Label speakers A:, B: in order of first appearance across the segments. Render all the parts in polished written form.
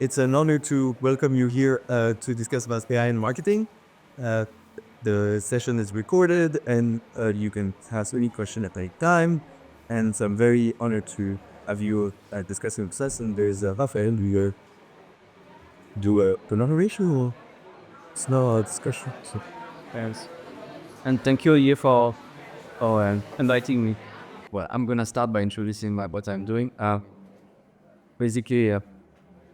A: It's an honor to welcome you here to discuss about AI and marketing. Uh, the session is recorded and you can ask any question at any time. And so I'm very honored to have you discussing with us. And there's Raphaël, we do an oration or it's not a discussion. So.
B: Yes. And thank you, Olivier, for inviting me. Well, I'm gonna start by introducing what I'm doing. Basically,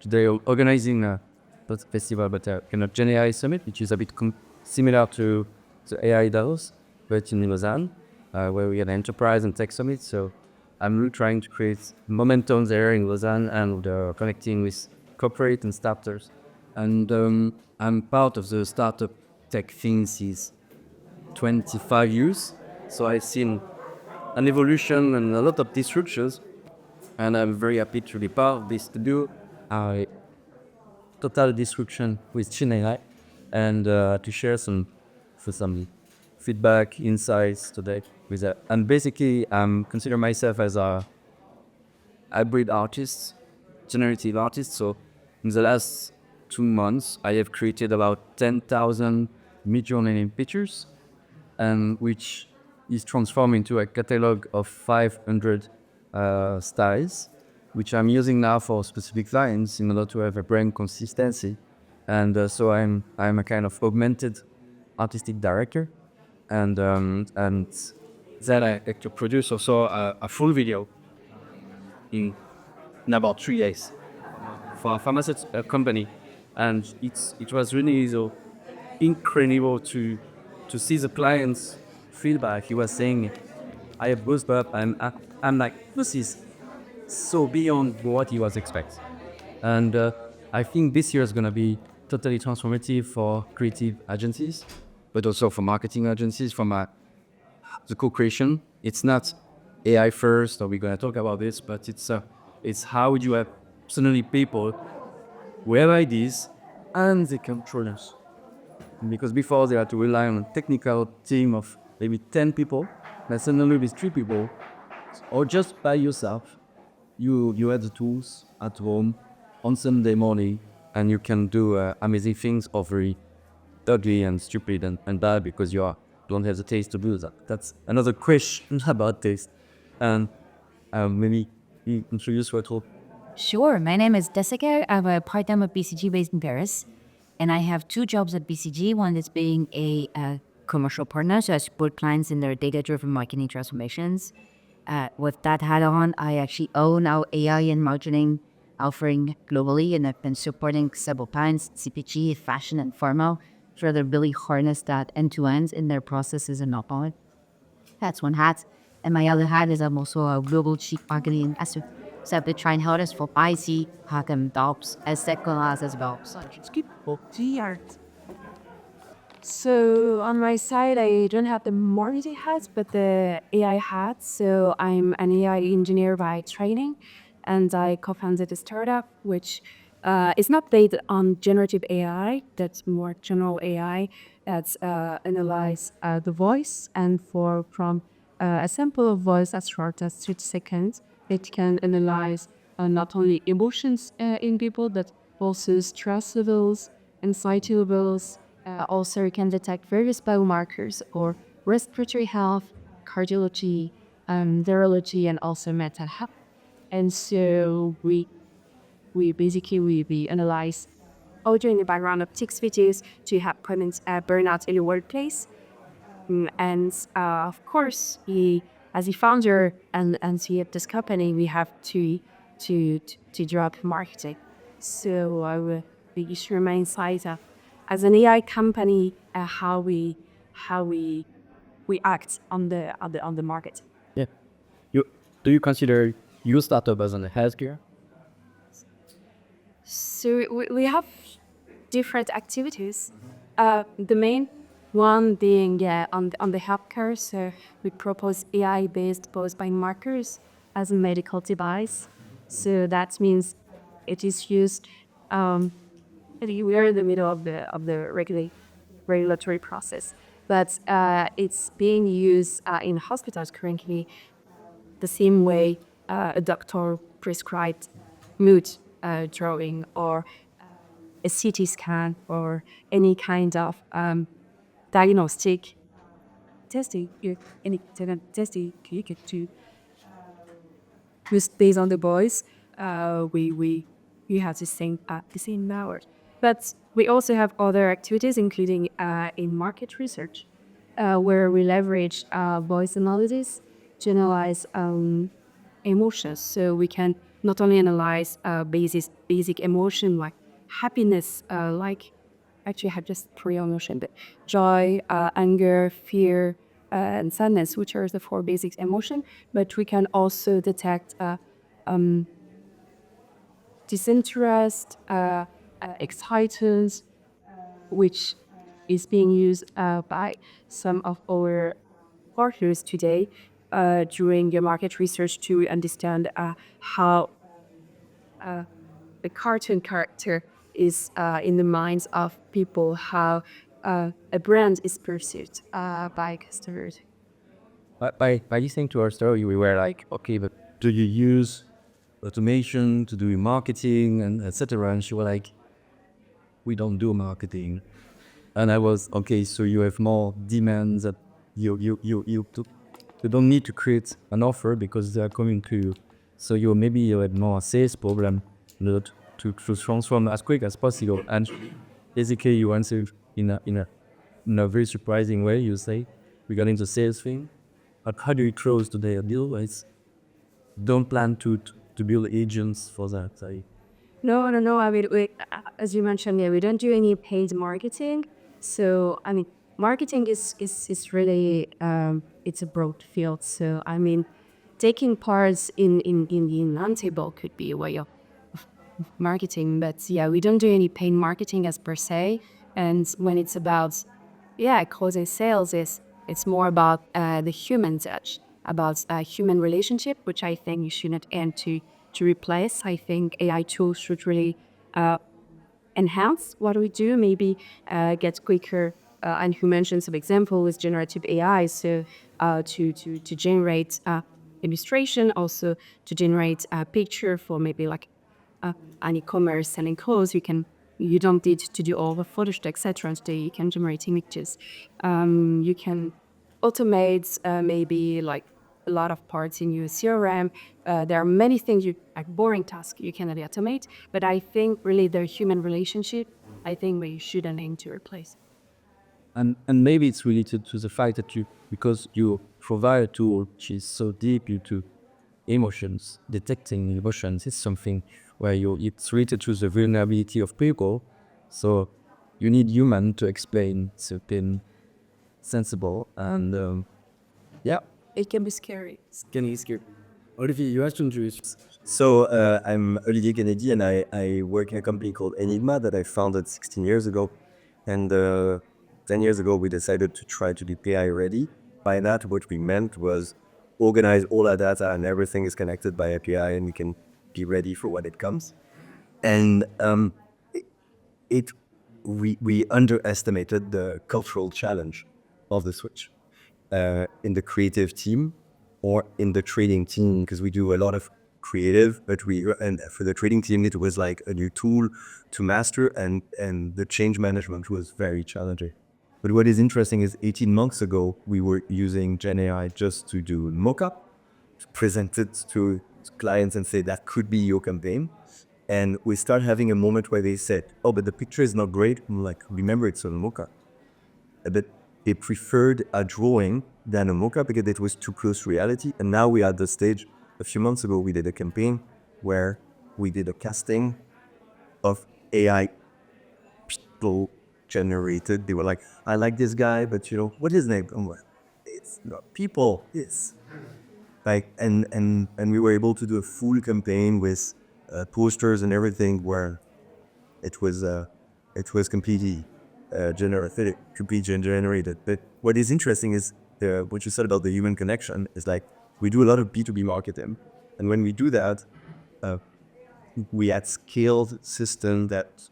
B: today we're organizing not a festival, but a kind of Gen AI summit, which is a bit similar to the AI Davos, but in Lausanne, where we had an enterprise and tech summit. So I'm really trying to create momentum there in Lausanne and connecting with corporate and startups. And I'm part of the startup tech thing since 25 years. So I've seen an evolution and a lot of disruptions, and I'm very happy to be part of this to do a total disruption with Chin AI and to share some feedback, insights today with that. And basically, I consider myself as a hybrid artist, generative artist. So in the last 2 months, I have created about 10,000 mid-journey pictures, and which is transformed into a catalog of 500 styles, which I'm using now for specific clients in order to have a brand consistency. And so I'm a kind of augmented artistic director, and then I like to produce also a full video in about 3 days for a pharmaceutical company, and it was really so incredible to see the client's feedback. He was saying, "I have goosebumps," and I'm like, "This is so beyond what he was expecting." And I think this year is gonna be totally transformative for creative agencies, but also for marketing agencies. From the co-creation, it's not AI first, or we're gonna talk about this, but it's how you have suddenly people who have ideas and they control them. Because before they had to rely on a technical team of maybe 10 people, but suddenly with 3 people, or just by yourself, you have the tools at home on Sunday morning, and you can do amazing things or very ugly and stupid and bad because don't have the taste to do that. That's another question about taste. And maybe you introduce what all.
C: Sure. My name is Jessica. I'm a part-time at BCG based in Paris. And I have two jobs at BCG. One is being a commercial partner, so I support clients in their data-driven marketing transformations. With that hat on, I actually own our AI and marketing offering globally, and I've been supporting several clients, CPG, fashion, and pharma, to rather really harness that end-to-end in their processes and knowledge. That's one hat. And my other hat is I'm also a global chief marketing investor. So I've been trying hardest for IC, Hakem, Dobbs, as Sekolas as well. So just keep art.
D: So on my side, I don't have the marketing hat, but the AI hat. So I'm an AI engineer by training, and I co-founded a startup which is not based on generative AI. That's more general AI that's analyze the voice, and from a sample of voice as short as 30 seconds, it can analyze not only emotions in people, but also stress levels, anxiety levels. Also, it can detect various biomarkers or respiratory health, cardiology, neurology, and also mental health. And so we basically we analyze audio in the background of text videos to help prevent burnout in the workplace. And of course, as a founder and CEO of this company, we have to drop marketing. So I will be share my insights of, as an AI company, how we act on the market.
B: Yeah. Do you consider your startup as an healthcare?
D: So we have different activities. The main one being on the healthcare. So we propose AI-based post biomarkers as a medical device. So that means it is used. We are in the middle of the regulatory process, but it's being used in hospitals currently the same way a doctor prescribed mood drawing or a CT scan or any kind of diagnostic testing, any testing you could do just based on the voice, we have the same power. But we also have other activities, including in market research, where we leverage voice analysis to analyze emotions. So we can not only analyze basic emotion like happiness, like actually I have just three emotions, but joy, anger, fear, and sadness, which are the four basic emotions. But we can also detect disinterest, excited, which is being used by some of our partners today during the market research to understand how the cartoon character is in the minds of people, how a brand is perceived by customers.
B: By listening to our story, we were like, okay, but do you use automation to do your marketing and etc.? And she was like, we don't do marketing. And I was, okay, so you have more demands that you don't need to create an offer because they are coming to you. So maybe you had more sales problem, not to transform as quick as possible. And basically you answer in a very surprising way. You say regarding the sales thing, but how do you close today a deal? It's don't plan to build agents for that.
D: No. I mean, as you mentioned, yeah, we don't do any paid marketing. So, I mean, marketing is really it's a broad field. So, I mean, taking parts in the non-table could be a way of marketing. But yeah, we don't do any paid marketing as per se. And when it's about closing sales, it's more about the human touch, about human relationship, which I think you shouldn't aim to replace. I think AI tools should really enhance what we do, maybe get quicker. And you mentioned some example with generative AI, so to generate illustration, also to generate a picture for maybe like an e-commerce selling clothes. You don't need to do all the Photoshop, etc. Today you can generate images. You can automate maybe like a lot of parts in your CRM. There are many things like boring tasks you cannot automate, but I think really the human relationship, I think we shouldn't aim to replace.
B: And maybe it's related to the fact that because you provide a tool which is so deep into emotions, detecting emotions is something where it's related to the vulnerability of people. So you need human to explain certain sensible and yeah.
D: It can be scary.
B: Can you scare? Olivier, you have to introduce.
A: So I'm Olivier Kennedy, and I work in a company called Enigma that I founded 16 years ago. And 10 years ago, we decided to try to be AI ready. By that, what we meant was organize all our data and everything is connected by API, and we can be ready for when it comes. And it we underestimated the cultural challenge of the switch in the creative team or in the trading team, because we do a lot of creative, but and for the trading team it was like a new tool to master, and the change management was very challenging. But what is interesting is 18 months ago we were using Gen AI just to do mock-up, to present it to clients and say that could be your campaign. And we start having a moment where they said, oh, but the picture is not great. I'm like, remember, it's a mocha. But they preferred a drawing than a mocha because it was too close to reality. And now we are at the stage, a few months ago, we did a campaign where we did a casting of AI people generated. They were like, I like this guy, but what is his name? I'm like, it's not people, it's like, and we were able to do a full campaign with posters and everything where it was completely generated. But what is interesting is what you said about the human connection is like we do a lot of B2B marketing, and when we do that, we had scaled systems that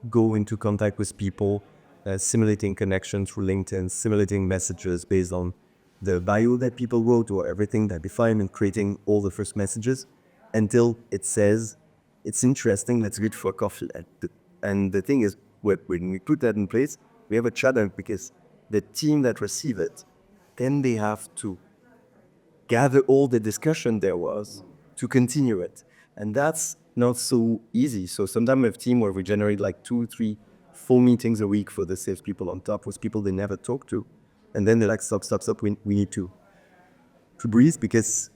A: go into contact with people, simulating connections through LinkedIn, simulating messages based on the bio that people wrote or everything that they find, and creating all the first messages until it says it's interesting, let's reach for coffee. And the thing is, when we put that in place, we have a challenge because the team that receive it, then they have to gather all the discussion there was to continue it. And that's not so easy. So sometimes we have a team where we generate like 2, 3, 4 meetings a week for the salespeople on top with people they never talk to. And then they're like, stop, stop, stop. We need to breathe because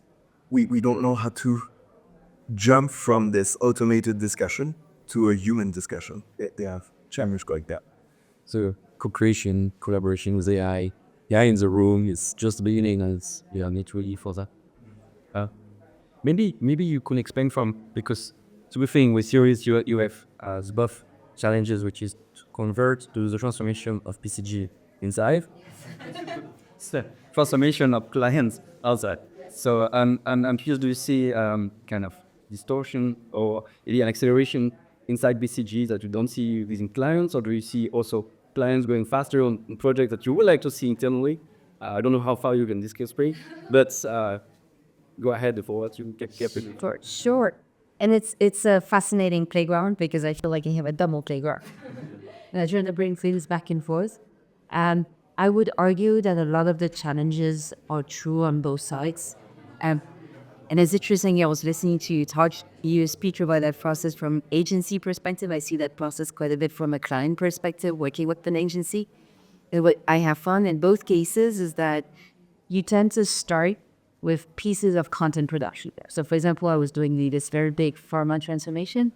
A: we don't know how to jump from this automated discussion to a human discussion. They have challenges like that.
B: So co-creation, collaboration with AI, AI in the room is just the beginning, and we are not ready for that. Maybe you could explain from, because the good thing with series you have both challenges, which is to convert to the transformation of PCG inside, the transformation of clients outside. So I'm curious, do you see kind of distortion or maybe an acceleration inside BCG that you don't see within clients, or do you see also clients going faster on projects that you would like to see internally? I don't know how far you can discuss, but go ahead for what you kept it.
C: Sure. And it's a fascinating playground because I feel like I have a double playground. And I try to bring things back and forth. And I would argue that a lot of the challenges are true on both sides. Um, and it's interesting, I was listening to you talk, you speak about that process from agency perspective. I see that process quite a bit from a client perspective, working with an agency. And what I have found in both cases is that you tend to start with pieces of content production there. So for example, I was doing this very big pharma transformation,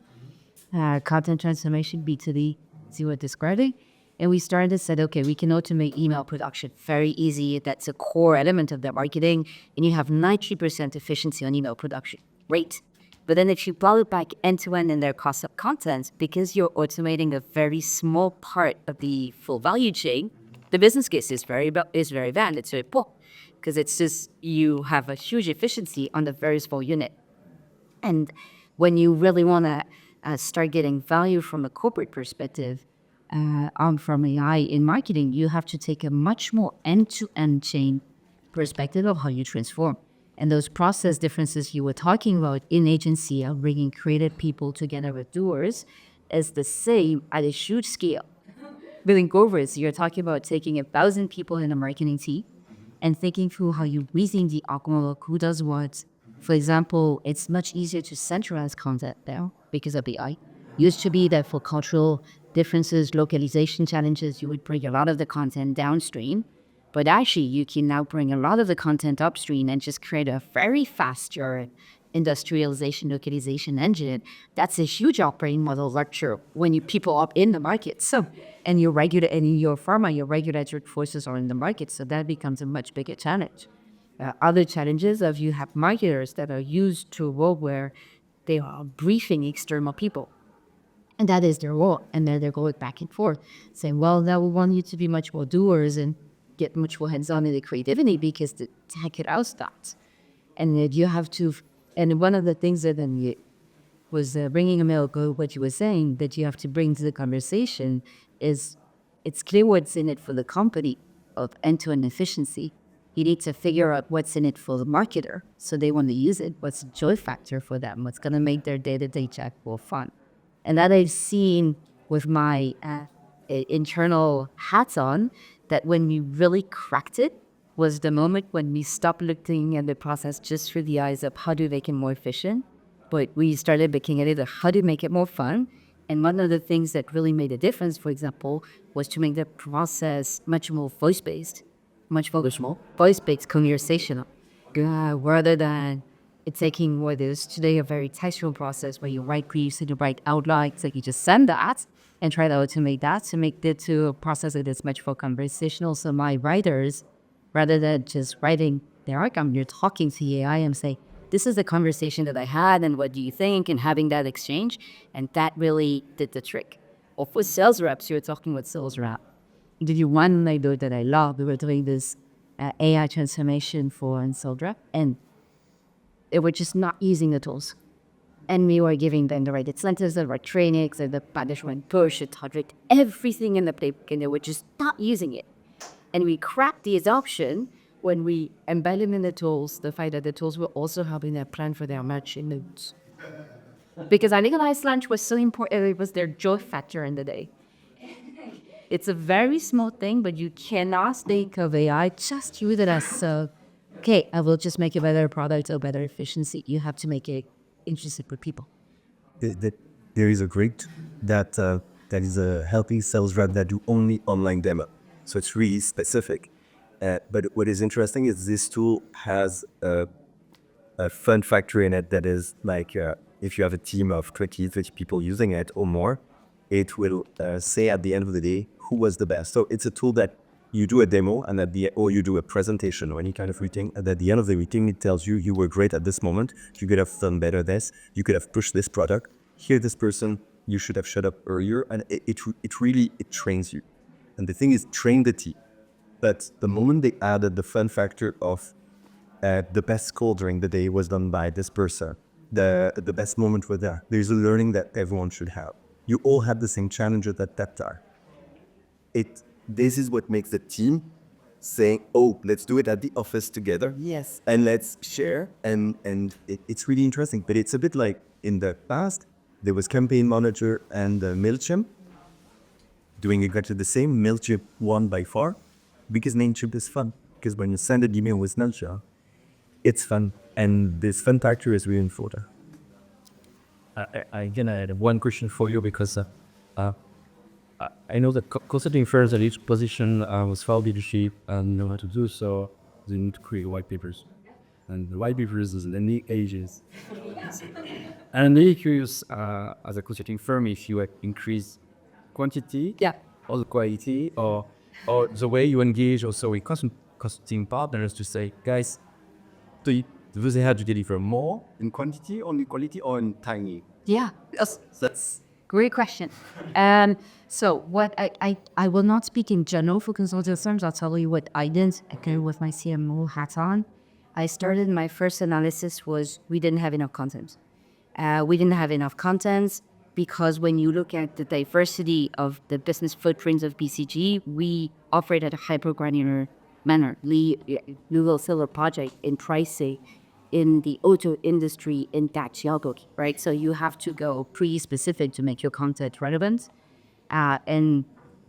C: content transformation, B2B, see what describing. And we started to say, okay, we can automate email production. Very easy. That's a core element of their marketing. And you have 90% efficiency on email production. Great. But then if you plot it back end to end in their cost of content, because you're automating a very small part of the full value chain, the business case is very valid. It's very poor because it's just you have a huge efficiency on the very small unit. And when you really want to start getting value from a corporate perspective, from AI in marketing, you have to take a much more end-to-end chain perspective of how you transform. And those process differences you were talking about in agency of bringing creative people together with doers is the same at a huge scale. Building corporates, you're talking about taking 1,000 people in a marketing team and thinking through how you rethink the algorithm, who does what. For example, it's much easier to centralize content now because of AI. Used to be that for cultural differences, localization challenges, you would bring a lot of the content downstream. But actually, you can now bring a lot of the content upstream and just create a very faster industrialization localization engine. That's a huge operating model rupture when you people up in the market. So, and your pharma, your regulatory forces are in the market. So that becomes a much bigger challenge. Other challenges of you have marketers that are used to a world where they are briefing external people. And that is their role. And then they're going back and forth saying, well, now we want you to be much more doers and get much more hands-on in the creativity because the tech it out that. And that you have to, and one of the things that then was bringing America, what you were saying, that you have to bring to the conversation is it's clear what's in it for the company of end-to-end efficiency. You need to figure out what's in it for the marketer. So they want to use it. What's the joy factor for them? What's going to make their day-to-day job more fun? And that I've seen with my internal hats on, that when we really cracked it was the moment when we stopped looking at the process just through the eyes of how do we make it more efficient, but we started looking at it of how do we make it more fun. And one of the things that really made a difference, for example, was to make the process much more voice-based, much more voice-based conversational, rather than it's taking what is today a very textual process where you write briefs and you write outlines, like you just send that and try to automate that to make it to a process that is much more conversational. So my writers, rather than just writing their outcome, you're talking to the AI and say, this is the conversation that I had and what do you think, and having that exchange. And that really did the trick. Or for sales reps, you're talking with sales rep. Did you one anecdote that I love? We were doing this AI transformation for a sales rep, and they were just not using the tools. And we were giving them the right incentives, the right trainings, and the punishment push, the target, everything in the playbook, and they were just not using it. And we cracked the adoption when we embedded in the tools, the fact that the tools were also helping them plan for their matching notes.
D: because I realized lunch was so important. It was their joy factor in the day. It's a very small thing, but you cannot think of AI, just use it as okay, I will just make a better product or better efficiency. You have to make it interesting for people.
A: There is a great that is a healthy sales rep that do only online demo. So it's really specific. But what is interesting is this tool has a fun factor in it that is like if you have a team of 20, 30 people using it or more, it will say at the end of the day who was the best. So it's a tool that you do a demo and or you do a presentation or any kind of meeting, and at the end of the meeting it tells you you were great at this moment, you could have done better this, you could have pushed this product, here this person, you should have shut up earlier, and it really it trains you. And the thing is, train the team. But the moment they added the fun factor of the best call during the day was done by this person, the best moment was there. There's a learning that everyone should have. You all have the same challenges at that time. This is what makes the team saying, "Oh, let's do it at the office together." Yes, and let's share. And it's really interesting. But it's a bit like in the past, there was Campaign Manager and Mailchimp doing exactly the same. Mailchimp won by far because Mailchimp is fun. Because when you send an email with Mailchimp, it's fun, and this fun factor is really important.
B: I can add one question for you because I know that consulting firms at each position with file leadership and know how to do so. They need to create white papers, and the white papers is in the ages. And I'm really curious as a consulting firm if you increase quantity,
D: Yeah.
B: or the quality, or the way you engage also with consulting partners to say, guys, do they have to deliver more in quantity, or in quality, or in tiny?
D: Yeah.
B: That's
D: Great question. So what I will not speak in general for consulting firms. I'll tell you what I did. Okay, with my CMO hat on, I started my first analysis was we didn't have enough content. We didn't have enough content because when you look at the diversity of the business footprints of BCG, we operate at a hyper-granular manner. We will sell a project in pricing, in the auto industry, in that geography, right? So you have to go pretty specific to make your content relevant. And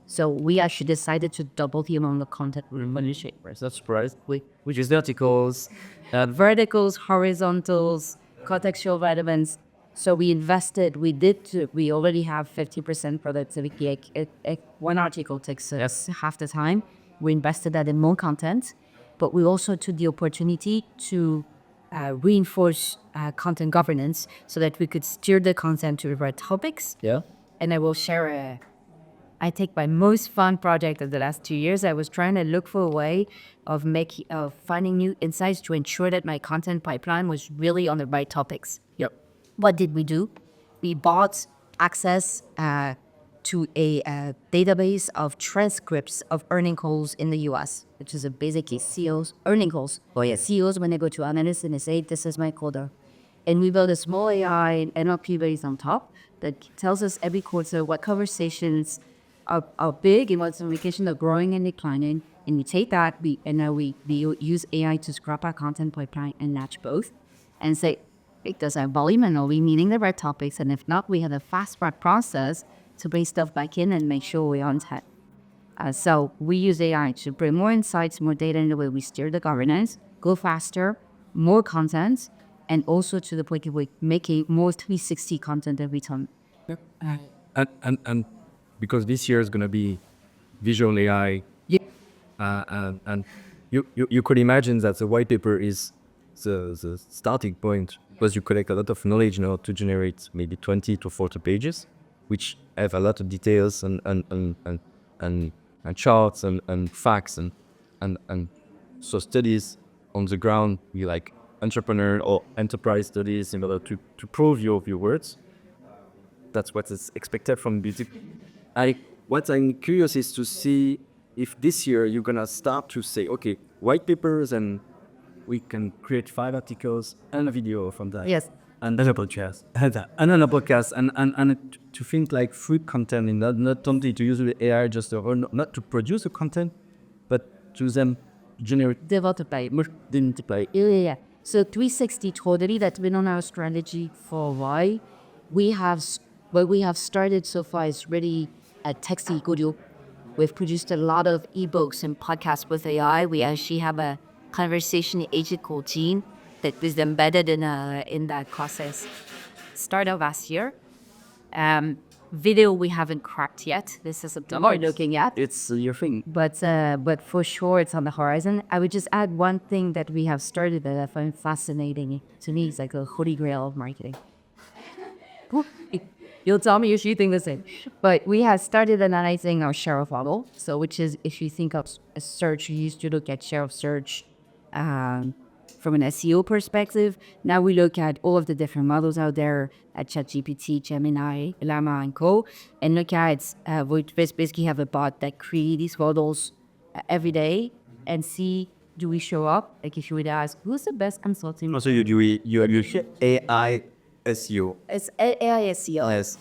D: so we actually decided to double the amount of content we're publishing.
B: that's surprised. Which is verticals.
D: Verticals, horizontals, contextual relevance. So we invested, we already have 50% productivity. One article takes us half the time. We invested that in more content, but we also took the opportunity to reinforce content governance so that we could steer the content to the right topics.
B: Yeah.
D: And I will share I think my most fun project of the last 2 years, I was trying to look for a way of finding new insights to ensure that my content pipeline was really on the right topics.
B: Yep.
D: What did we do? We bought access to a database of transcripts of earning calls in the US, which is basically CEOs, earning calls. Oh yeah, CEOs when they go to analysts and they say, this is my quota. And we built a small AI and NLP base on top that tells us every quarter what conversations are big and what's communication are growing and declining. And we take that, we use AI to scrap our content pipeline and match both and say, does our volume and are we meeting the right topics? And if not, we have a fast track process to bring stuff back in and make sure we're on time. So we use AI to bring more insights, more data in the way we steer the governance, go faster, more content, and also to the point of we're making more 360 content every time.
B: And because this year is going to be visual AI,
D: Yeah.
B: and you could imagine that the white paper is the starting point, because you collect a lot of knowledge now to generate maybe 20 to 40 pages, which have a lot of details and charts and facts and so studies on the ground, be like entrepreneur or enterprise studies in order to prove your words. That's what is expected from beauty. What I'm curious is to see if this year you're gonna start to say, okay, white papers, and we can create 5 articles and a video from that.
D: Yes.
B: And then a podcast, and then a podcast, and to think like food content, in not only to use the AI just not to produce the content, but to them generate
D: Multiply. Yeah. So 360 totally, that's been on our strategy for a while.
C: we have what we have started so far is really a texty audio. We've produced a lot of ebooks and podcasts with AI. We actually have a conversation agent called Gene that was embedded in that process. Start of last year. Video we haven't cracked yet. This is something we're looking at.
B: It's your thing.
C: But for sure it's on the horizon. I would just add one thing that we have started that I find fascinating. To me, it's like a holy grail of marketing. You'll tell me if you think the same. But we have started analyzing our share of model. So which is, if you think of a search, you used to look at share of search from an SEO perspective. Now we look at all of the different models out there at ChatGPT, Gemini, Llama, and Co. And look at, we basically have a bot that creates these models every day and see, do we show up? Like if you would ask, who's the best consulting?
A: Also, you ship AI SEO.
C: It's AI SEO.
A: Yes.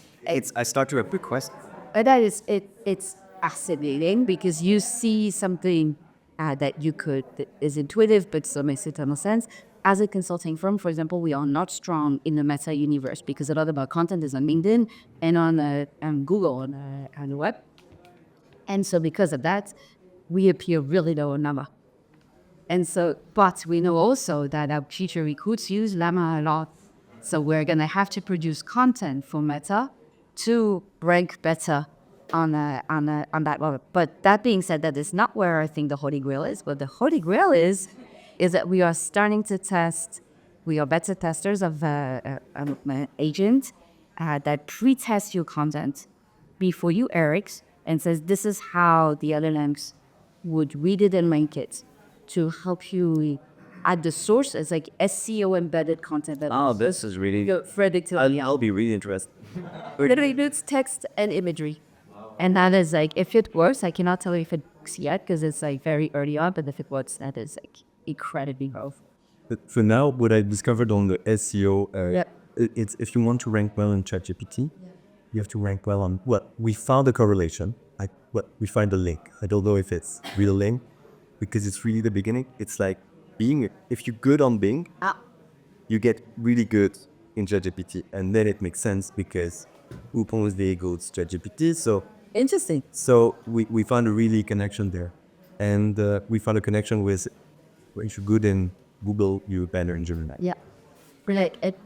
A: I start to have quick question.
C: That is it. It's fascinating because you see something that is intuitive, but still makes a ton of sense. As a consulting firm, for example, we are not strong in the meta universe because a lot of our content is on LinkedIn and on Google on the web, and so because of that, we appear really low on Llama. And so, but we know also that our future recruits use Llama a lot. So we're going to have to produce content for Meta to rank better on that level. But that being said, that is not where I think the Holy Grail is. What the Holy Grail is that we are starting to test, we are beta testers of an agent that pre-tests your content before you air it and says, this is how the LLMs would read it and rank it to help you at the source as like SEO embedded content.
B: Oh, this is really.
C: Predictability.
B: I'll be really interested.
C: Literally, it's text and imagery. And that is like, if it works, I cannot tell you if it works yet because it's like very early on, but if it works, that is like incredibly powerful.
A: But for now, what I discovered on the SEO,
C: Yep.
A: it's if you want to rank well in ChatGPT, you have to rank well on we found a correlation. We find a link. I don't know if it's real link because it's really the beginning. It's like if you're good on Bing, you get really good in ChatGPT, and then it makes sense because who owns the goes ChatGPT. So
C: Interesting.
A: So we found a really connection there. And we found a connection with, if you're good in Google, you're better in Gemini.
C: Yeah.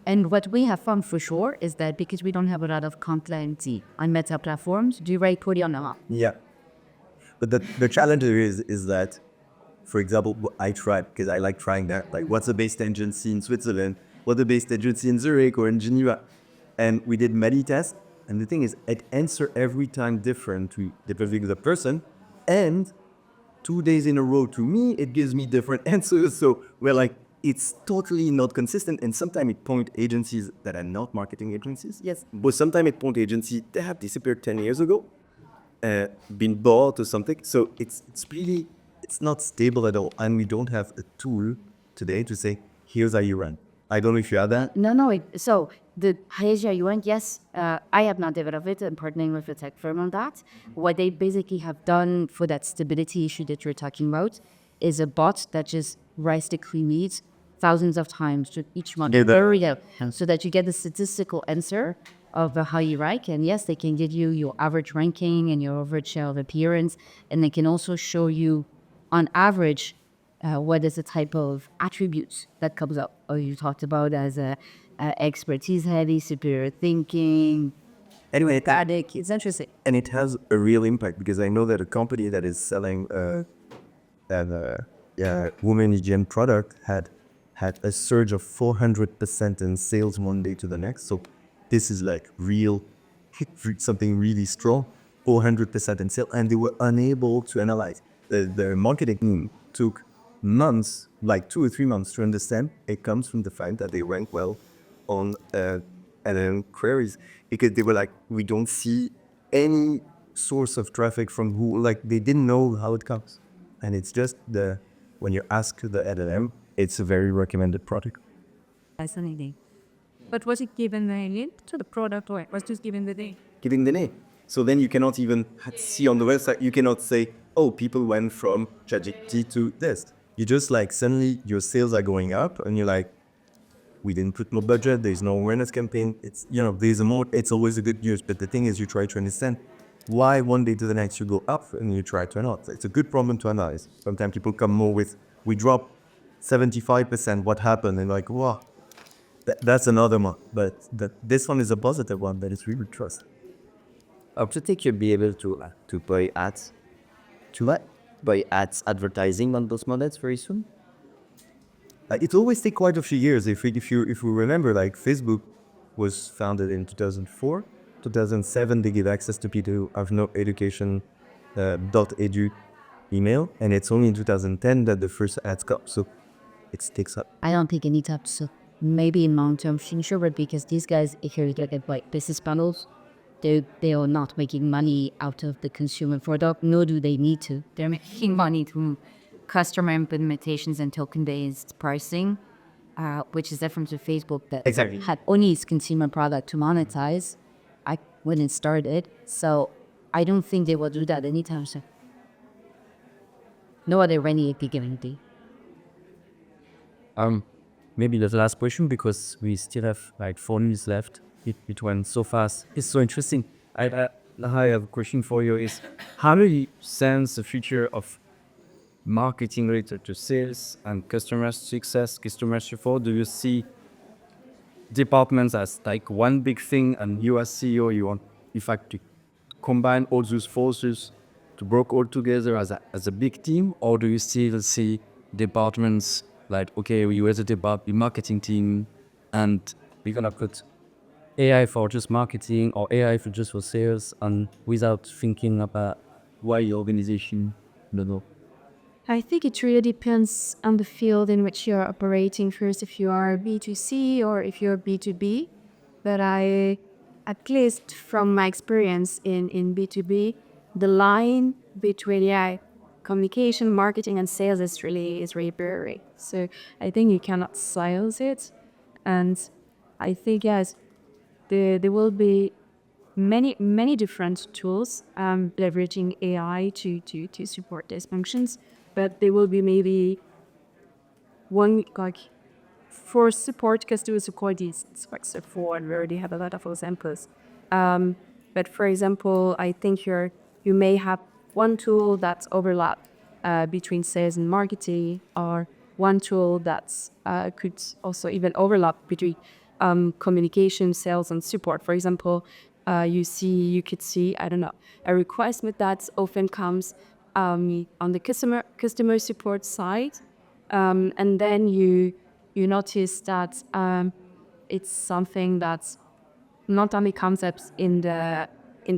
C: And what we have found for sure is that because we don't have a lot of content on meta platforms, do you rate poorly on them?
A: Yeah. But the challenge is that, for example, I tried, because I like trying that, like what's the best agency in Switzerland? What's the best agency in Zurich or in Geneva? And we did many tests. And the thing is, it answers every time different to depending on the person. And 2 days in a row to me, it gives me different answers. So we're like, it's totally not consistent. And sometimes it point agencies that are not marketing agencies.
C: Yes.
A: But sometimes it point agencies that have disappeared 10 years ago, been bought or something. So it's really, it's not stable at all. And we don't have a tool today to say, here's how you run. I don't know if you have that.
C: No. So the Hayasia you want, yes, I have not developed it. I'm partnering with a tech firm on that. What they basically have done for that stability issue that you're talking about is a bot that just writes the queries thousands of times to each month. So that you get the statistical answer of how you rank. And yes, they can give you your average ranking and your average share of appearance. And they can also show you on average what is the type of attributes that comes up. Or you talked about as expertise heavy, superior thinking.
A: Anyway,
C: It's interesting.
A: and it has a real impact because I know that a company that is selling women EGM product had a surge of 400% in sales one day to the next. So this is like real, something really strong, 400% in sales, and they were unable to analyze. The marketing team took months, like 2 or 3 months, to understand. It comes from the fact that they rank well on LLM queries because they were like, we don't see any source of traffic from who, like they didn't know how it comes. And it's just when you ask the LLM, it's a very recommended product.
C: Fascinating.
D: But was it given the link to the product or it was just given the name?
A: Giving the name. So then you cannot even see on the website, you cannot say, oh, people went from ChatGPT to this. You just like, suddenly your sales are going up and you're like, we didn't put more budget, there's no awareness campaign. It's, there's a more, it's always a good news. But the thing is, you try to understand why one day to the next you go up and you try to analyze. It's a good problem to analyze. Sometimes people come more with, we drop 75%, what happened? And like, wow, that's another one. But this one is a positive one that is really trust.
B: Apotheker you'll be able to buy ads, to what? Buy ads advertising on those models very soon?
A: It always take quite a few years. If we remember, like Facebook was founded in 2004, 2007 they give access to people who have no education, .edu email, and it's only in 2010 that the first ads come. So it takes up.
C: I don't think any time soon. Maybe in long-term future, but because these guys, if you look at like business models, they are not making money out of the consumer product, nor do they need to. They're making money through customer implementations and token-based pricing, which is different to Facebook that
A: Exactly.
C: had only its consumer product to monetize when it started. So I don't think they will do that anytime soon. No other any big guarantee.
B: Maybe the last question, because we still have like 4 minutes left. It went so fast. It's so interesting. I have a question for you is, how do you sense the future of marketing related to sales and customer success, customer support? Do you see departments as like one big thing, and you as CEO, you want in fact to combine all those forces to work all together as a big team? Or do you still see departments like, okay, you as a marketing team, and we're gonna put AI for just marketing or AI for just for sales, and without thinking about why your organization, I don't know.
D: I think it really depends on the field in which you're operating first, if you are B2C or if you're B2B. But at least from my experience in B2B, the line between communication, marketing, and sales is really blurry. So I think you cannot silo it. And I think, yes, there will be many different tools leveraging AI to support these functions, but there will be maybe one like for support customer support is like so forward. We already have a lot of examples. But for example, I think you may have one tool that's overlap between sales and marketing, or one tool that's could also even overlap between communication, sales, and support. For example, you could see, I don't know, a request that often comes on the customer support side, and then you notice that it's something that's not only concepts in the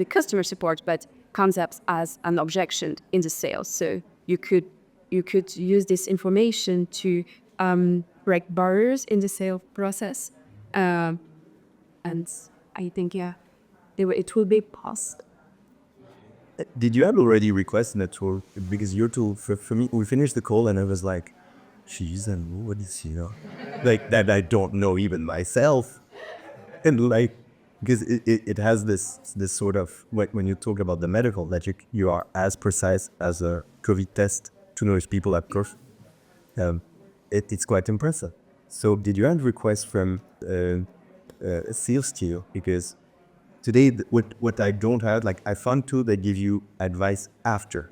D: customer support, but concepts as an objection in the sales. So you could use this information to break barriers in the sales process, and I think it will be possible.
A: Did you have already requested a tool? Because your tool, for me, we finished the call and I was like, jeez, and what is, like that I don't know even myself. And like, because it has this sort of, when you talk about the medical, that you are as precise as a COVID test to know if people have COVID. It's quite impressive. So did you have requests from sales team? Because today, what I don't have, like I found tools that give you advice after.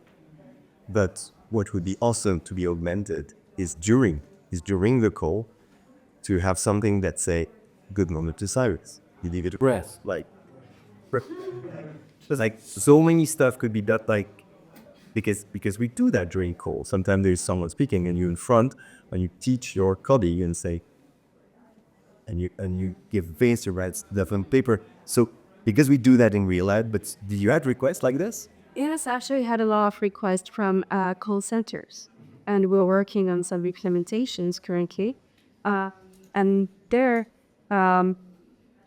A: But what would be awesome to be augmented is during the call, to have something that say, good moment to silence. You leave it a breath. Like so many stuff could be done, like because we do that during call. Sometimes there's someone speaking and you're in front and you teach your colleague and say, and you give face to write stuff on paper. So because we do that in real life, but did you have requests like this?
D: Yes, actually had a lot of requests from call centers, and we're working on some implementations currently. And there,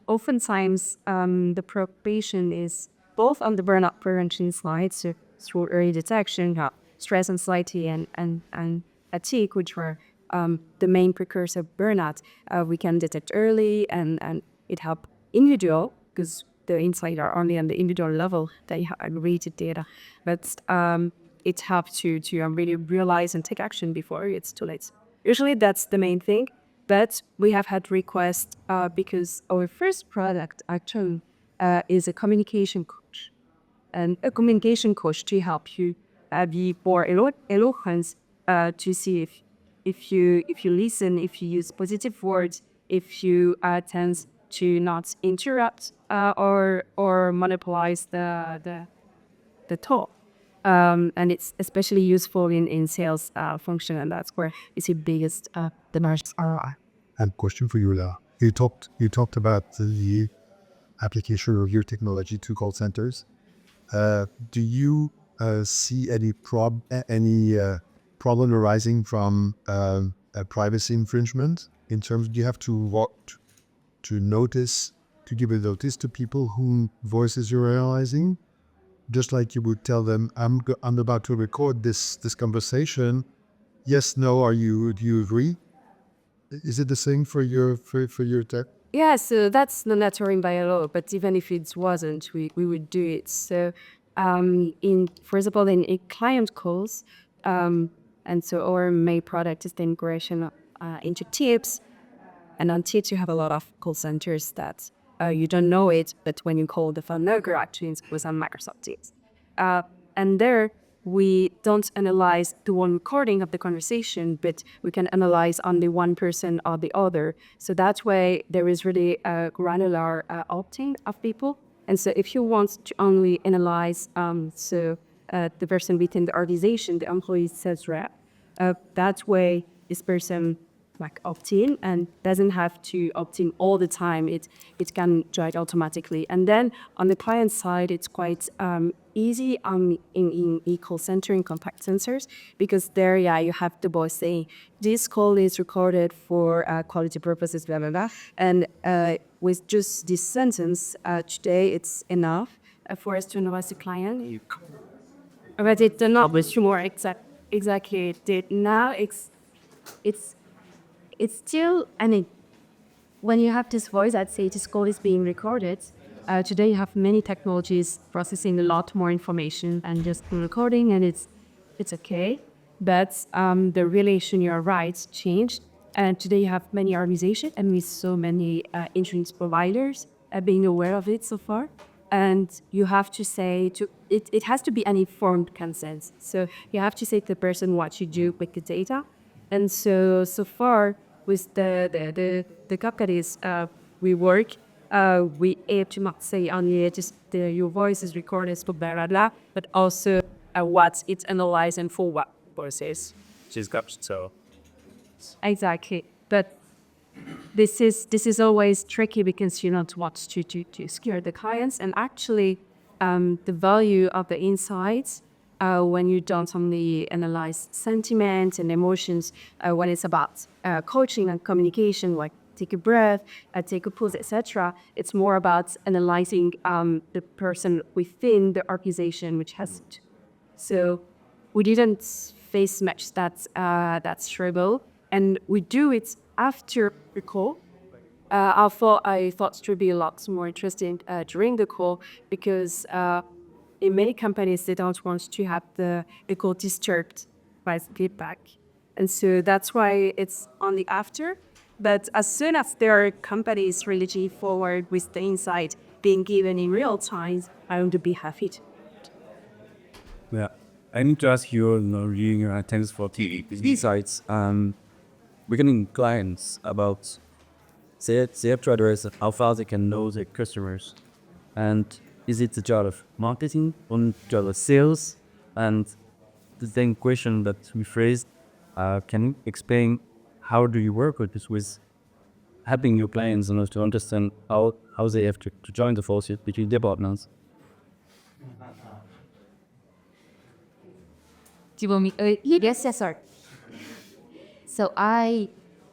D: oftentimes, the preoccupation is both on the burnout prevention side, so through early detection, stress, anxiety, and fatigue, which were the main precursor of burnout, we can detect early, and it help individual, because the insights are only on the individual level, they have aggregated data, but it helps to really realize and take action before it's too late. Usually that's the main thing. But we have had requests because our first product actually is a communication coach, and a communication coach to help you be more eloquent to see if you listen, if you use positive words, if you tend to not interrupt or monopolize the talk. And it's especially useful in sales function, and that's where you see biggest the margins ROI.
E: And question for you, Laura. You talked about the application of your technology to call centers. Do you see any problem arising from a privacy infringement in terms? Do you have to notice to give a notice to people whom voices you're analyzing? Just like you would tell them, I'm about to record this conversation. Yes, no, do you agree? Is it the same for your tech?
D: Yeah, so that's not mandatory by law, but even if it wasn't, we would do it. So, in for example, in a client calls, and so our main product is the integration into Tips, and on Tips you have a lot of call centers that you don't know it, but when you call the phone number, actually it was on Microsoft Teams. And there, we don't analyze the one recording of the conversation, but we can analyze only one person or the other. So that way, there is really a granular opting of people. And so if you want to only analyze the person within the organization, the employee sales rep, that way, this person like opt in and doesn't have to opt in all the time. It can do it automatically. And then on the client side, it's quite easy in e-call center, in contact sensors, because there, yeah, you have the boss saying, this call is recorded for quality purposes, blah, blah, blah. And with just this sentence, today it's enough for us to analyze the client. But it's not much more exactly it did. Now it's still, I mean, when you have this voice, I'd say this call is being recorded. Today you have many technologies processing a lot more information and just recording, and it's okay. But the relation, you're right, changed. And today you have many organizations and with so many insurance providers being aware of it so far. And you have to say it has to be an informed consent. So you have to say to the person what you do with the data. And so far with the companies we work, we aim to not say only just your voice is recorded for blah blah blah, but also what it's analyzed and for what purposes.
B: She's got so.
D: Exactly, but this is always tricky because you don't want to scare the clients, and actually the value of the insights when you don't only analyze sentiment and emotions, when it's about coaching and communication, like take a breath, take a pause, etc. It's more about analyzing the person within the organization, which has it. So we didn't face much that struggle, and we do it after the call. I thought it would be a lot more interesting during the call because in many companies they don't want to have the call disturbed by feedback, and so that's why it's only after. But as soon as there are companies really forward with the insight being given in real time, I would be happy to.
B: Yeah, I need to ask you, reading your attendance for insights. We're getting clients about they have to address how far they can know their customers, and is it the job of marketing or the job of sales? And the same question that we phrased, can you explain how do you work with this, with helping your clients to understand how they have to join the forces between their partners?
C: Do you want me? Yes, sir. So I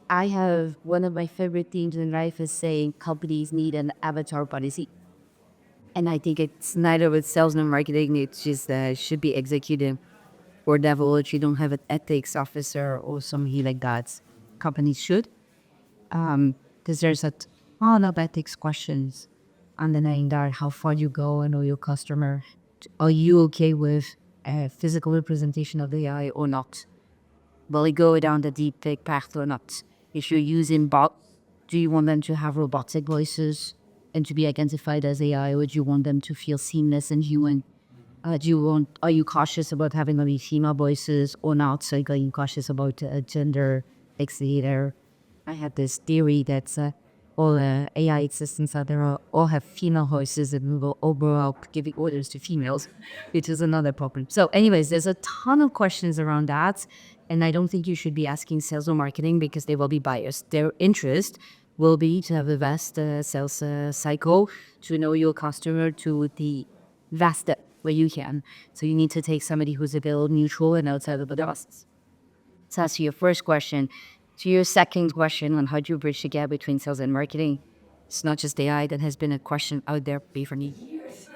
C: have one of my favorite things in life is saying companies need an avatar policy. And I think it's neither with sales nor marketing. It just should be executed or developed. You don't have an ethics officer or something like that. Companies should. Because there's a ton of ethics questions underlying that. How far you go and know your customer. Are you okay with physical representation of the AI or not? Will it go down the deep fake path or not? If you're using bot, do you want them to have robotic voices and to be identified as AI, or do you want them to feel seamless and human? Are you cautious about having only female voices or not? So are you cautious about gender equity? I had this theory that all AI assistants out there all have female voices and we will overall giving orders to females, which is another problem. So anyways, there's a ton of questions around that. And I don't think you should be asking sales or marketing because they will be biased. Their interest will be to have the vast sales cycle, to know your customer to the vast depth where you can. So you need to take somebody who's a little neutral and outside of the process. So that's your first question. To your second question on how do you bridge the gap between sales and marketing, it's not just AI. That has been a question out there for years.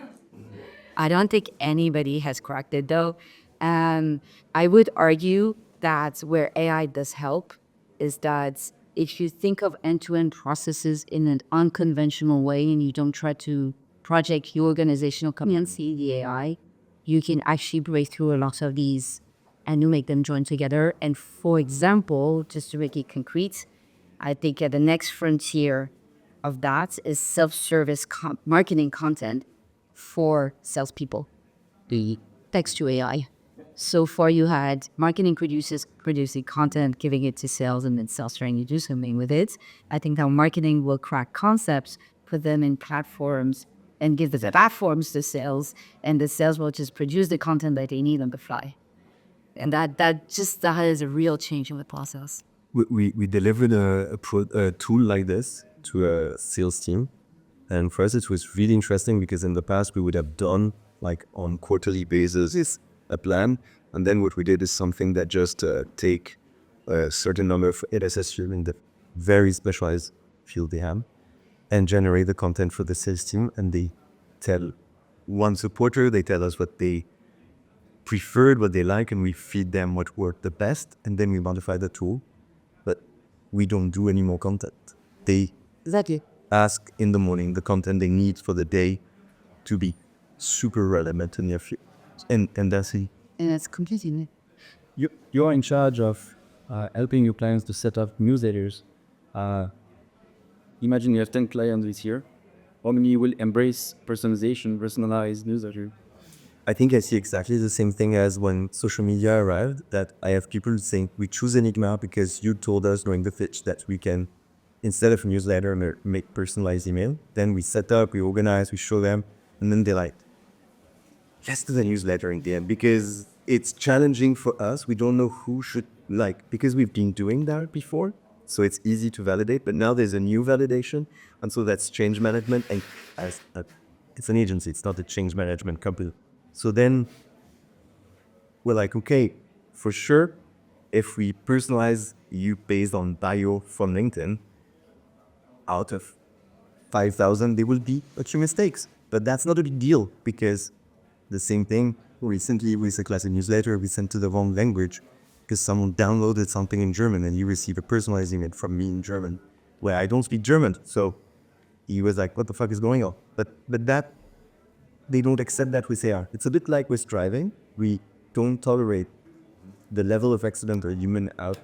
C: I don't think anybody has cracked it though. I would argue that where AI does help is that if you think of end-to-end processes in an unconventional way and you don't try to project your organizational competency, the AI, you can actually break through a lot of these and you make them join together. And for example, just to make it concrete, I think the next frontier of that is self-service marketing content for salespeople, the text to AI. So far, you had marketing producers producing content, giving it to sales, and then sales trying to do something with it. I think now marketing will crack concepts, put them in platforms, and give the platforms to sales, and the sales will just produce the content that they need on the fly. And that is a real change in the process.
A: We delivered a tool like this to a sales team. And for us, it was really interesting because in the past, we would have done like on quarterly basis a plan. And then what we did is something that just take a certain number of LSS in the very specialized field they have and generate the content for the sales team. And they tell one supporter, they tell us what they preferred, what they like, and we feed them what worked the best. And then we modify the tool. But we don't do any more content. They
C: Exactly.
A: ask in the morning the content they need for the day to be super relevant in their field. And that's it.
C: And that's completely new.
B: You're in charge of helping your clients to set up newsletters. Imagine you have 10 clients this year. How many will embrace personalized newsletter?
A: I think I see exactly the same thing as when social media arrived, that I have people saying, we choose Enigma because you told us during the pitch that we can, instead of a newsletter, make personalized email. Then we set up, we organize, we show them, and then they're like, let's do the newsletter in the end because it's challenging for us. We don't know who should because we've been doing that before. So it's easy to validate, but now there's a new validation. And so that's change management. And it's an agency, it's not a change management company. So then we're like, okay, for sure, if we personalize you based on bio from LinkedIn, out of 5,000, there will be a few mistakes. But that's not a big deal because the same thing, recently with a classic newsletter, we sent to the wrong language because someone downloaded something in German and you receive a personalized email from me in German where I don't speak German. So he was like, what the fuck is going on? But that, they don't accept that with AI. It's a bit like with driving. We don't tolerate the level of accident or human out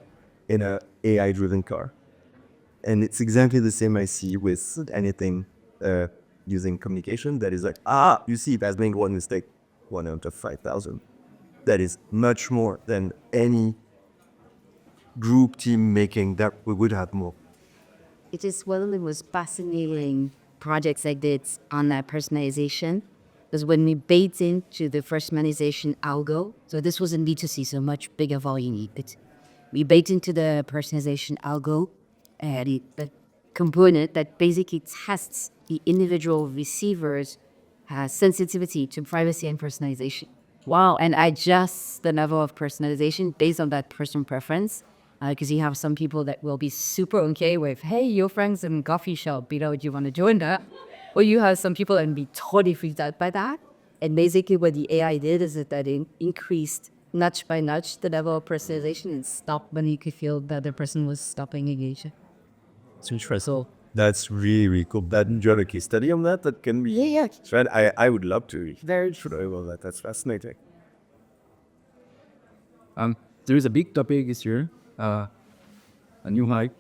A: in a AI-driven car. And it's exactly the same I see with anything using communication that is like, you see, that's being one mistake, 1 out of 5,000. That is much more than any group team making that we would have more.
C: It is one of the most fascinating projects like this on that personalization. Because when we baked into the personalization algo, so this was in B2C, so much bigger volume. We baked into the personalization algo the component that basically tests the individual receiver's sensitivity to privacy and personalization. Wow. And adjusts the level of personalization based on that person preference. Because you have some people that will be super okay with, hey, your friend's in coffee shop, do you want to join that? Or you have some people that will be totally freaked out by that. And basically what the AI did is that it increased notch by notch the level of personalization and stopped when you could feel that the person was stopping engaging.
B: It's interesting.
A: That's really, really cool. Do you have a case study on that? That can be...
C: Yeah.
A: Right? I would love to.
C: Very
A: Should I about that? That's fascinating.
B: There is a big topic this year, a new hype,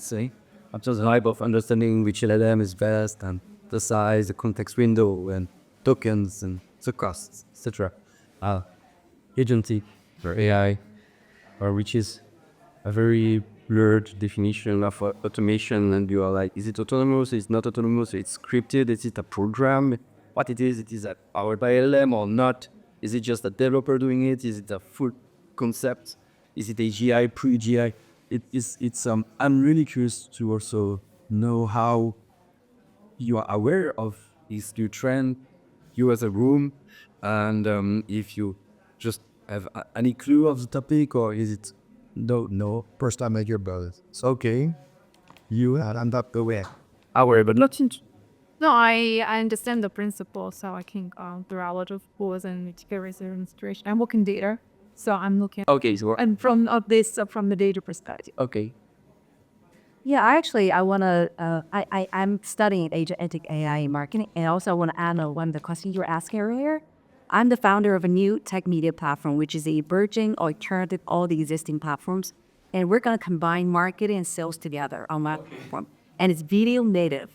B: say. After the hype of understanding which LLM is best and the size, the context window, and tokens and the costs, etc. Agentic or AI, or which is a very blurred definition of automation, and you are like, is it autonomous? Is it not autonomous? It's scripted? Is it a program? What it is powered by LLM or not? Is it just a developer doing it? Is it a full concept? Is it AGI, pre-AGI? I'm really curious to also know how you are aware of this new trend, you as a room, and if you just have any clue of the topic, or is it no
E: First time I hear about it. It's okay. You and up the way.
B: aware, but not in.
F: No, I understand the principle, so I think there are a lot of pros and categories in situation. I'm working data, so I'm looking
B: Okay, so
F: and from this from the data perspective.
B: okay.
C: Yeah, I want to, I'm studying agentic AI in marketing, and also I want to add on one of the questions you were asking earlier. I'm the founder of a new tech media platform, which is a emerging alternative to all the existing platforms. And we're going to combine marketing and sales together on my platform. And it's video native.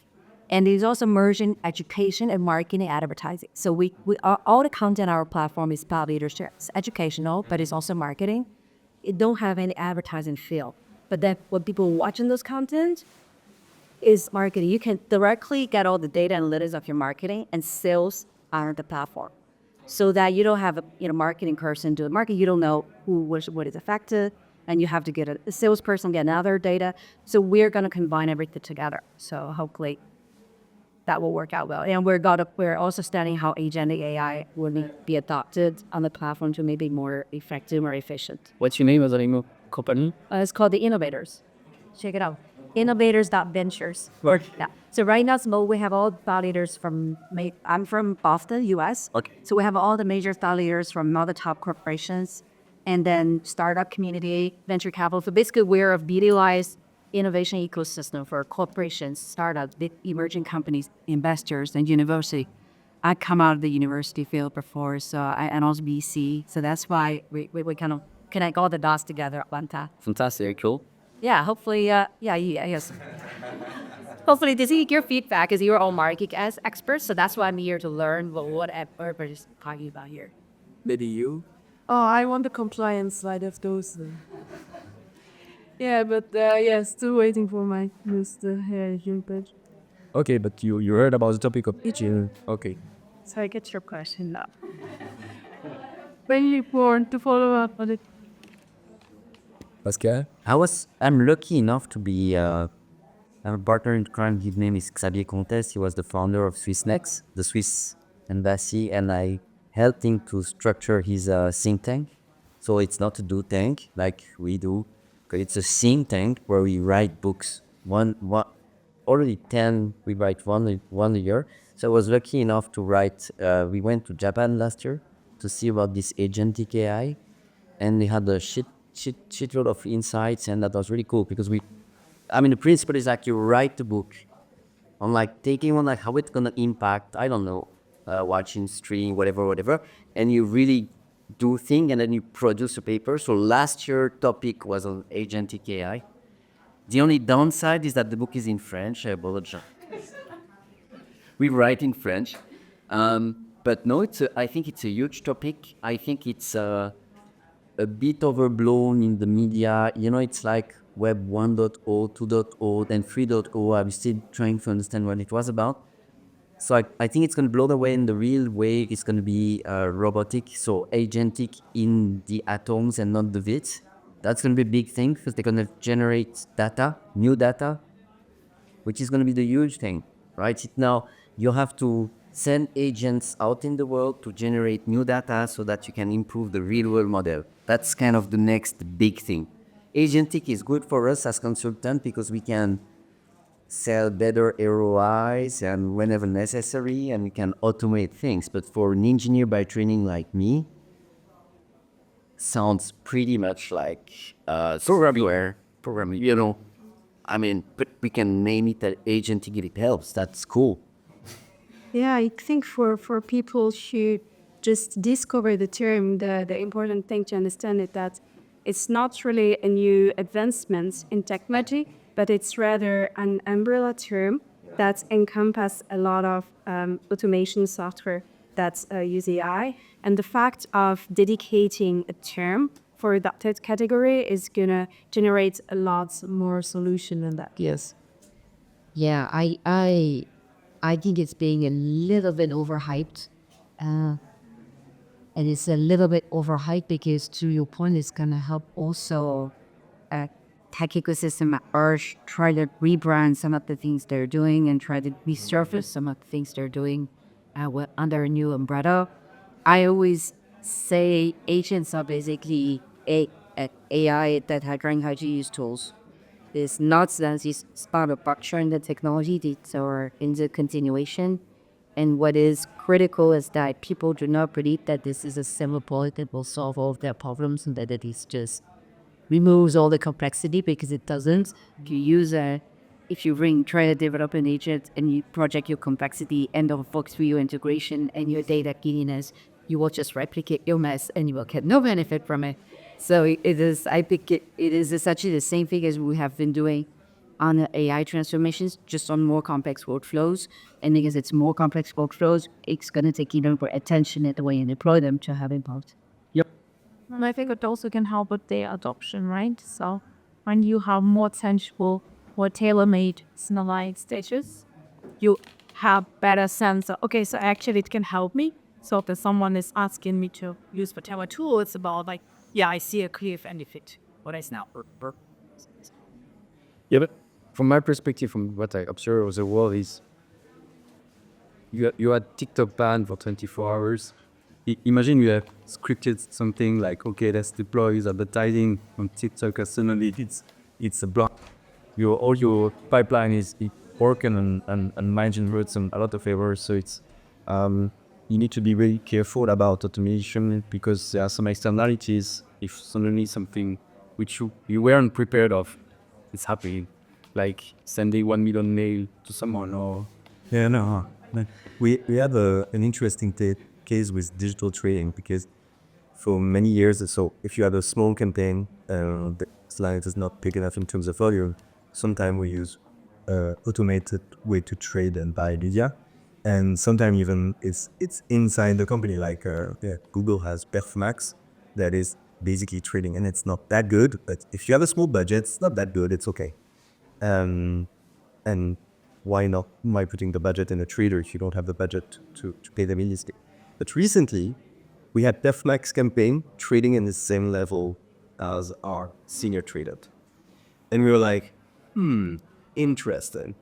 C: And it's also merging education and marketing advertising. So all the content on our platform is about leadership. It's educational, but it's also marketing. It don't have any advertising feel. But then when people watching those content is marketing. You can directly get all the data analytics of your marketing and sales on the platform, so that you don't have a marketing person do the marketing. You don't know what is affected, and you have to get a salesperson get another data. So we're going to combine everything together. So hopefully that will work out well. And we're also studying how agentic AI will be adopted on the platform to make it more effective, more efficient.
B: What's your name as a name of company?
C: It's called the Innovators. Check it out. Innovators.ventures.
B: What?
C: Yeah. So right now, we have all thought leaders I'm from Boston, US.
B: Okay.
C: So we have all the major thought leaders from all the top corporations, and then startup community, venture capital. So basically, we're a videalized innovation ecosystem for corporations, startups, big emerging companies, investors, and university. I come out of the university field before, and also BC. So that's why we kind of connect all the dots together at one time.
B: Fantastic, cool.
C: Yeah, hopefully, yes. Hopefully, this is your feedback, because you're all marketing as experts, so that's why I'm here to learn what everybody's talking about here.
B: Maybe you?
D: Oh, I want the compliance side of those. Yeah, but still waiting for my news page.
B: Okay, but you heard about the topic of aging. Okay.
D: So I get your question now. Very important to follow up on it.
B: Pascal?
G: I'm lucky enough to be I'm a partner in crime. His name is Xavier Comtes. He was the founder of SwissNext, the Swiss embassy, and I helped him to structure his think tank. So it's not a do tank like we do. It's a think tank where we write books. Already 10, we write one a year. So I was lucky enough to write, we went to Japan last year to see about this agentic AI, and they had a shitload of insights, and that was really cool because the principle is like you write the book on like taking on like how it's gonna impact, I don't know, watching, stream, whatever, and you really do thing, and then you produce a paper. So last year topic was on agentic AI. The only downside is that the book is in French. I apologize. We write in French, but no, I think it's a huge topic. I think it's a bit overblown in the media. It's like Web 1.0, 2.0, then 3.0. I'm still trying to understand what it was about. So I think it's going to blow the way in the real way. It's going to be robotic, so agentic in the atoms and not the bits. That's going to be a big thing because they're going to generate data, new data, which is going to be the huge thing, right? Now you have to send agents out in the world to generate new data so that you can improve the real world model. That's kind of the next big thing. Agentic is good for us as consultants because we can sell better ROIs and whenever necessary, and we can automate things. But for an engineer by training like me, sounds pretty much like programming. But we can name it that agentic if it helps. That's cool.
D: Yeah, I think for people who just discover the term, the important thing to understand is that it's not really a new advancement in technology. but it's rather an umbrella term that encompasses a lot of automation software that use AI. And the fact of dedicating a term for that category is gonna generate a lot more solution than that.
C: Yes. Yeah, I think it's being a little bit overhyped. Uh, and it's a little bit overhyped because, to your point, it's gonna help also tech ecosystem at large try to rebrand some of the things they're doing and try to resurface some of the things they're doing under a new umbrella. I always say agents are basically AI that are trying how to use tools. It's not that it's part of structuring the technology, these are in the continuation. And what is critical is that people do not believe that this is a silver bullet that will solve all of their problems and that it is just removes all the complexity, because it doesn't. If you try to develop an agent and you project your complexity and of works through your integration and your data giddiness, you will just replicate your mess and you will get no benefit from it. So I think it is essentially the same thing as we have been doing on the AI transformations, just on more complex workflows. And because it's more complex workflows, it's going to take even more attention at the way you deploy them to have impact.
B: Yep.
F: And I think it also can help with their adoption, right? So when you have more tangible or tailor-made personalized stages, you have better sense of, okay, so actually it can help me. So if someone is asking me to use whatever tool, it's about like, yeah, I see a clear benefit. What is now?
B: Yeah, but from my perspective, from what I observe of the world is, you had TikTok banned for 24 hours. Imagine you have scripted something like, okay, let's deploy this advertising on TikTok, and suddenly it's a block. All your pipeline is broken and mind generates a lot of errors. So it's you need to be very careful about automation, because there are some externalities. If suddenly something which you weren't prepared of is happening, like sending 1 million mail to someone, or
A: Yeah, no. We have an interesting case with digital trading, because for many years, so if you have a small campaign, the slide is not big enough in terms of volume, sometimes we use automated way to trade and buy media. And sometimes even it's inside the company, like Google has Perfmax that is basically trading, and it's not that good. But if you have a small budget, it's not that good. It's okay. And why not? Why putting the budget in a trader if you don't have the budget to pay them immediately? But recently, we had Perfmax campaign trading in the same level as our senior trader. And we were like, interesting.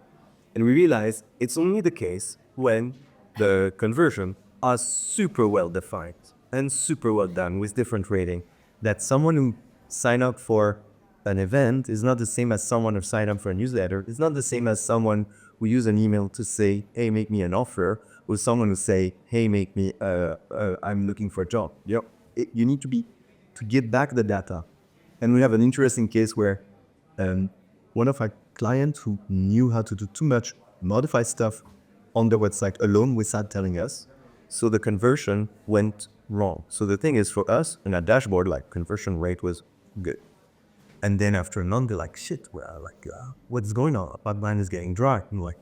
A: And we realized it's only the case when the conversion are super well defined and super well done with different rating, that someone who sign up for an event is not the same as someone who sign up for a newsletter. It's not the same as someone who use an email to say, hey, make me an offer, or someone who say, hey, make me, I'm looking for a job. You need to get back the data. And we have an interesting case where one of our clients who knew how to do too much modified stuff on their website alone without telling us, so the conversion went wrong. So the thing is, for us in our dashboard, like conversion rate was good. And then after a month, they're like, shit, well, like, what's going on? Our pipeline is getting dry. And like,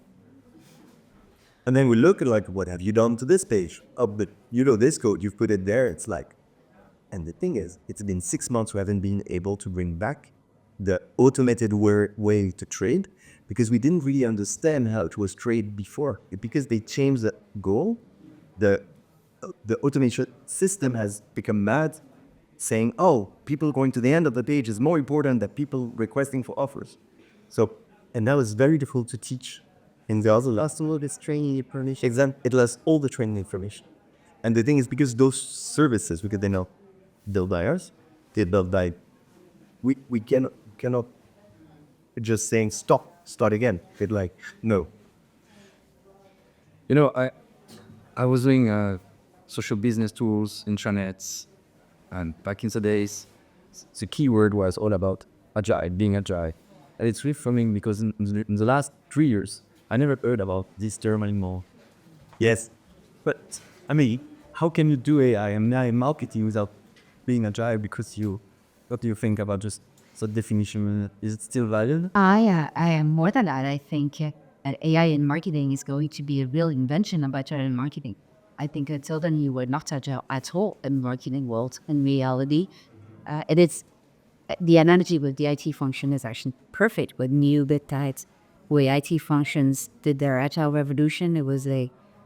A: and then we look at like, what have you done to this page? Oh, but you know this code, you've put it there. It's like, and the thing is, it's been 6 months we haven't been able to bring back the automated way to trade, because we didn't really understand how it was traded before. Because they changed the goal, the automation system has become mad, saying, oh, people going to the end of the page is more important than people requesting for offers. So, and that was very difficult to teach. And the other last all this training information. It lost all the training information. And the thing is, because those services, because they're not built by us, they're built by, we cannot just saying start again. It's like, no.
B: you know, I was doing social business tools, intranets, and back in the days, the keyword was all about agile, being agile. And it's reframing, because in the last 3 years, I never heard about this term anymore.
A: Yes. But, I mean, how can you do AI and AI marketing without being agile? Because what do you think about just
B: So definition, is it still valid?
C: I am more than that. I think that AI in marketing is going to be a real invention of agile in marketing. I think until then you were not agile at all in marketing world. In reality, it is the analogy with the IT function is actually perfect with new bit types. Where IT functions did their agile revolution, it was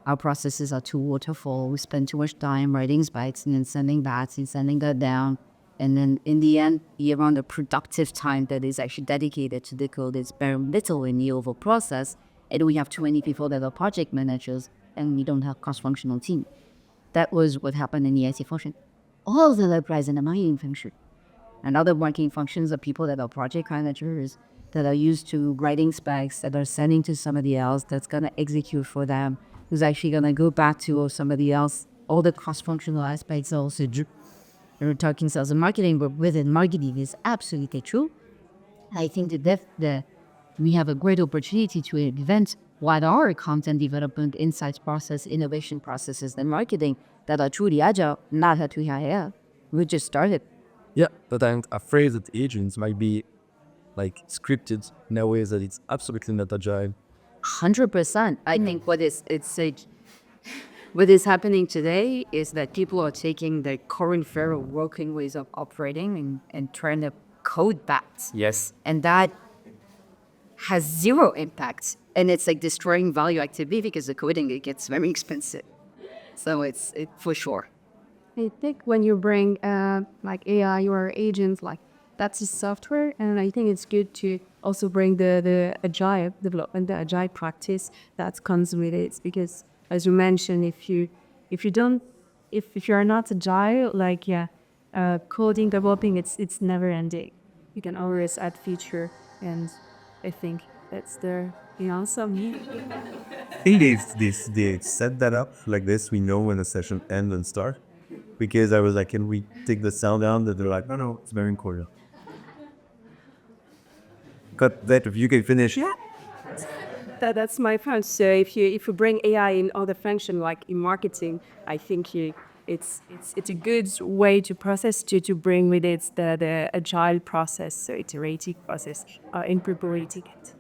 C: our processes are too waterfall. We spend too much time writing spikes and then sending that and sending that down. And then in the end, the amount of productive time that is actually dedicated to the code is very little in the overall process. And we have too many people that are project managers and we don't have cross-functional team. That was what happened in the IT function. All of that applies in the marketing function. And other marketing functions are people that are project managers, that are used to writing specs, that are sending to somebody else that's going to execute for them, who's actually going to go back to somebody else. All the cross-functional aspects are also we're talking sales and marketing, but within marketing is absolutely true. I think that we have a great opportunity to invent what are content development, insights process, innovation processes, and marketing that are truly agile, not at AI. We just started.
B: Yeah, but I'm afraid that agents might be like scripted in a way that it's absolutely not agile.
C: 100%. I think what is happening today is that people are taking the current feral working ways of operating and trying to code that.
B: Yes.
C: And that has zero impact. And it's like destroying value activity because the coding, it gets very expensive. So it's for sure.
D: I think when you bring like AI or agents, like that's the software, and I think it's good to also bring the agile development, the agile practice that comes with it. Because as you mentioned, if you don't if you're not agile, like coding, developing, it's never ending. You can always add feature, and I think that's the answer.
A: I think they set that up like this. We know when the session ends and start. Because I was like, can we take the sound down? That they're like, no, it's very cordial. Cut that if you can finish.
D: Yeah. That's my point. So if you bring AI in other function like in marketing, I think it's a good way to process to bring with it the agile process, so iterative process, in preparing it.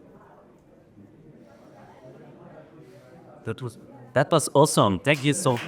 G: That was awesome. Thank you so